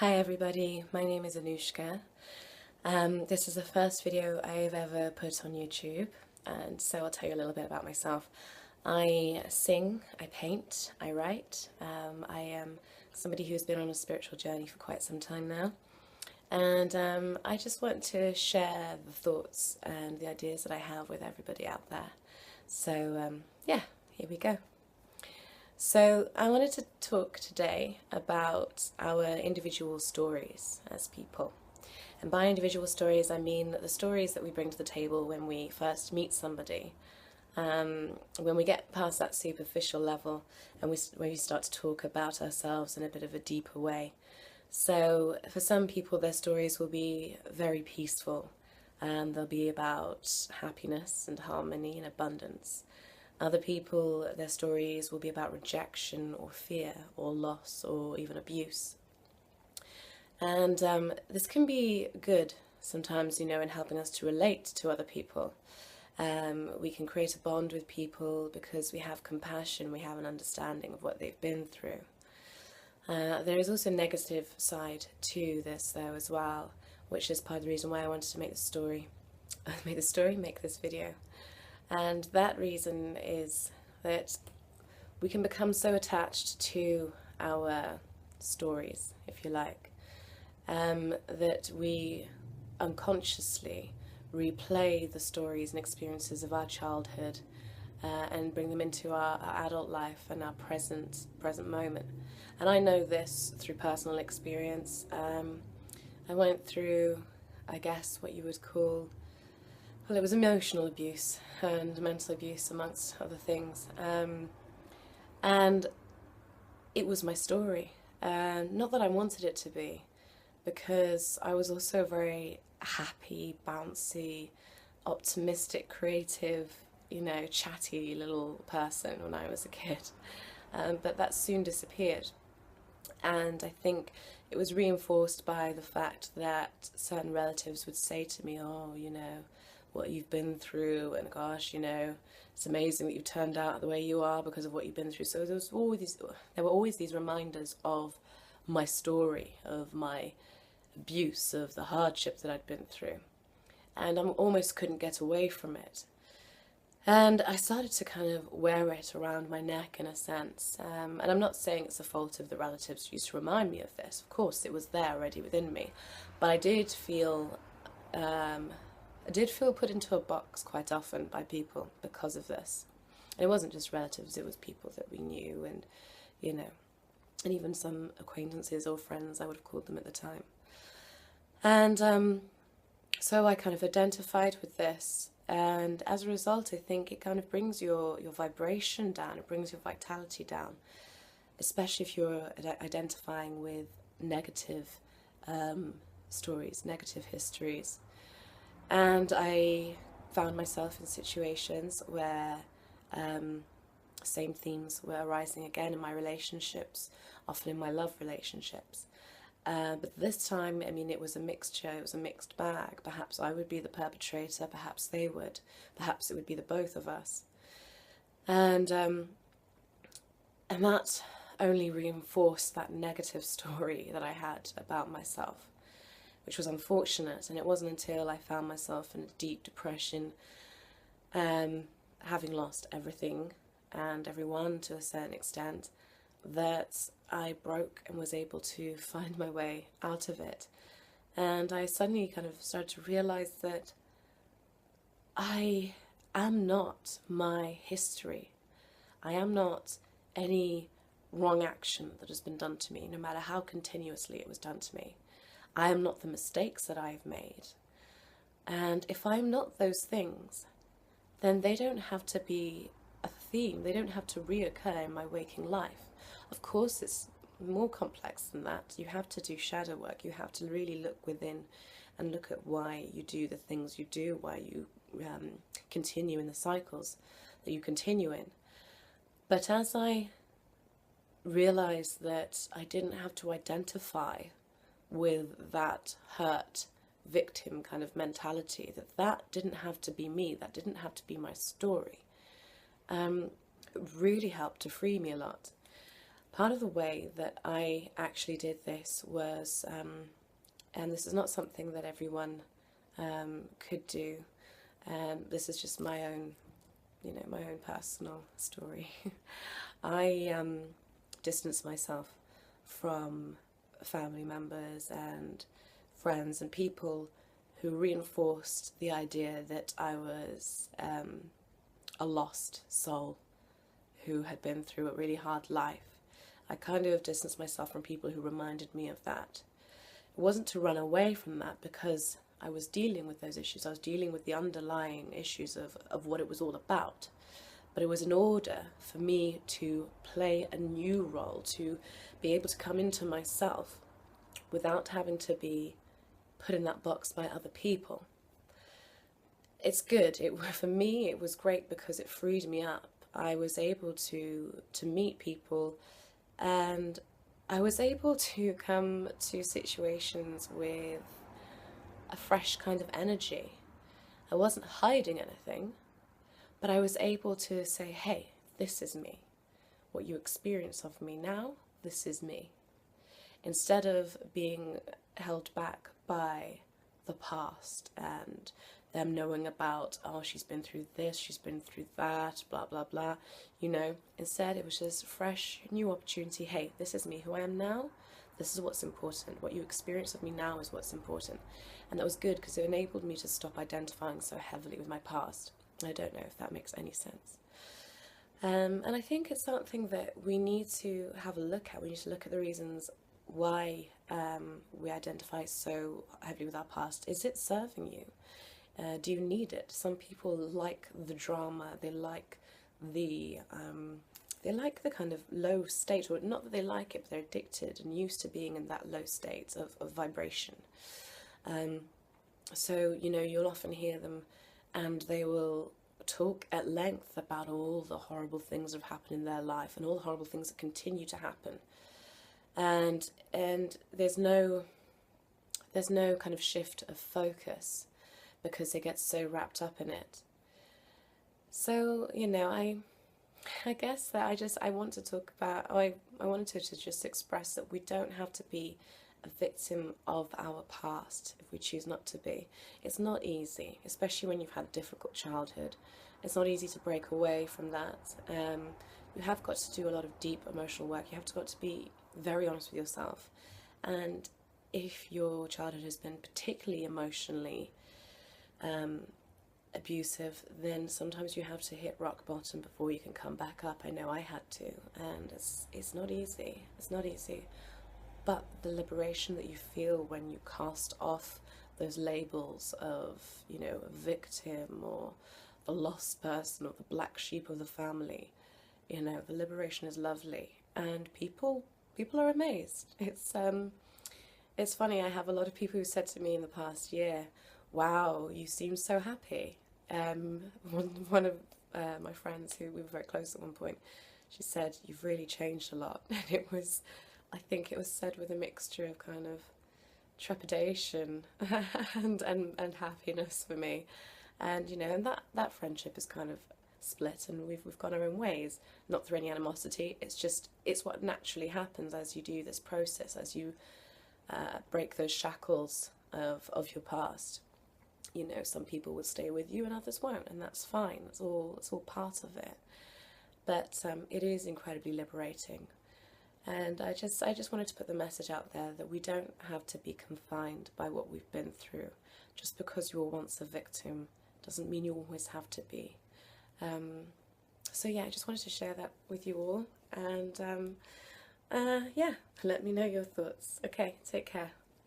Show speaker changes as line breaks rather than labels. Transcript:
Hi everybody, my name is Anushka. This is the first video I've ever put on YouTube, and so I'll tell you a little bit about myself. I sing, I paint, I write. I am somebody who's been on a spiritual journey for quite some time now, and I just want to share the thoughts and the ideas that I have with everybody out there. So yeah, here we go. So I wanted to talk today about our individual stories as people. And by individual stories, I mean the stories that we bring to the table when we first meet somebody. When we get past that superficial level and when we start to talk about ourselves in a bit of a deeper way. So for some people, their stories will be very peaceful, and they'll be about happiness and harmony and abundance. Other people, their stories will be about rejection or fear or loss or even abuse. And this can be good sometimes, in helping us to relate to other people. We can create a bond with people because we have compassion, we have an understanding of what they've been through. There is also a negative side to this though as well, which is part of the reason why I wanted to make this video. And that reason is that we can become so attached to our stories, if you like, that we unconsciously replay the stories and experiences of our childhood and bring them into our adult life and our present moment. And I know this through personal experience. I went through, I guess, what you would call, well, it was emotional abuse and mental abuse, amongst other things. And it was my story. Not that I wanted it to be, because I was also a very happy, bouncy, optimistic, creative, chatty little person when I was a kid. But that soon disappeared. And I think it was reinforced by the fact that certain relatives would say to me, oh, what you've been through, and gosh, it's amazing that you turned out the way you are because of what you've been through. So there were always these reminders of my story, of my abuse, of the hardship that I'd been through. And I almost couldn't get away from it. And I started to kind of wear it around my neck in a sense. And I'm not saying it's the fault of the relatives who used to remind me of this. Of course, it was there already within me. But I did feel put into a box quite often by people because of this. And it wasn't just relatives, it was people that we knew and, and even some acquaintances or friends, I would have called them at the time. And so I kind of identified with this, and as a result I think it kind of brings your vibration down, it brings your vitality down, especially if you're identifying with negative stories, negative histories. And I found myself in situations where same themes were arising again in my relationships, often in my love relationships. But this time, it was a mixture, it was a mixed bag. Perhaps I would be the perpetrator, perhaps they would, perhaps it would be the both of us. And that only reinforced that negative story that I had about myself, which was unfortunate. And it wasn't until I found myself in a deep depression, having lost everything and everyone to a certain extent, that I broke and was able to find my way out of it. And I suddenly kind of started to realize that I am not my history. I am not any wrong action that has been done to me, no matter how continuously it was done to me. I am not the mistakes that I've made. And if I'm not those things, then they don't have to be a theme. They don't have to reoccur in my waking life. Of course, it's more complex than that. You have to do shadow work. You have to really look within and look at why you do the things you do, why you continue in the cycles that you continue in. But as I realized that I didn't have to identify with that hurt victim kind of mentality, that didn't have to be me, that didn't have to be my story, it really helped to free me a lot. part of the way that I actually did this was, and this is not something that everyone could do. This is just my own, my own personal story. I distanced myself from family members and friends and people who reinforced the idea that I was a lost soul who had been through a really hard life. I kind of distanced myself from people who reminded me of that. It wasn't to run away from that, because I was dealing with those issues. I was dealing with the underlying issues of what it was all about. But it was in order for me to play a new role, to be able to come into myself without having to be put in that box by other people. It's good. For me, it was great because it freed me up. I was able to meet people, and I was able to come to situations with a fresh kind of energy. I wasn't hiding anything, but I was able to say, hey, this is me. What you experience of me now, this is me. Instead of being held back by the past and them knowing about, oh, she's been through this, she's been through that, blah, blah, blah, Instead, it was just fresh, new opportunity. Hey, this is me, who I am now. This is what's important. What you experience of me now is what's important. And that was good because it enabled me to stop identifying so heavily with my past. I don't know if that makes any sense. And I think it's something that we need to have a look at. We need to look at the reasons why we identify so heavily with our past. Is it serving you? Do you need it? Some people like the drama. They like the kind of low state, or not that they like it, but they're addicted and used to being in that low state of vibration. So you'll often hear them, and they will talk at length about all the horrible things that have happened in their life and all the horrible things that continue to happen. And there's no kind of shift of focus because they get so wrapped up in it. So, I guess that I want to talk about, I wanted to just express that we don't have to be a victim of our past if we choose not to be. It's not easy, especially when you've had a difficult childhood. It's not easy to break away from that. You have got to do a lot of deep emotional work. You have got to be very honest with yourself. And if your childhood has been particularly emotionally abusive, then sometimes you have to hit rock bottom before you can come back up. I know I had to, and it's not easy. It's not easy. But the liberation that you feel when you cast off those labels of, a victim or the lost person or the black sheep of the family, the liberation is lovely, and people are amazed. It's funny. I have a lot of people who said to me in the past year, "Wow, you seem so happy." One of my friends, who we were very close at one point, she said, "You've really changed a lot," and I think it was said with a mixture of kind of trepidation and happiness for me, and and that friendship is kind of split, and we've gone our own ways, not through any animosity. It's what naturally happens as you do this process, as you break those shackles of your past. Some people will stay with you and others won't, and that's fine. It's all part of it. But it is incredibly liberating. And I just wanted to put the message out there that we don't have to be confined by what we've been through. Just because you were once a victim doesn't mean you always have to be. So yeah, I just wanted to share that with you all. And yeah, let me know your thoughts. Okay, take care.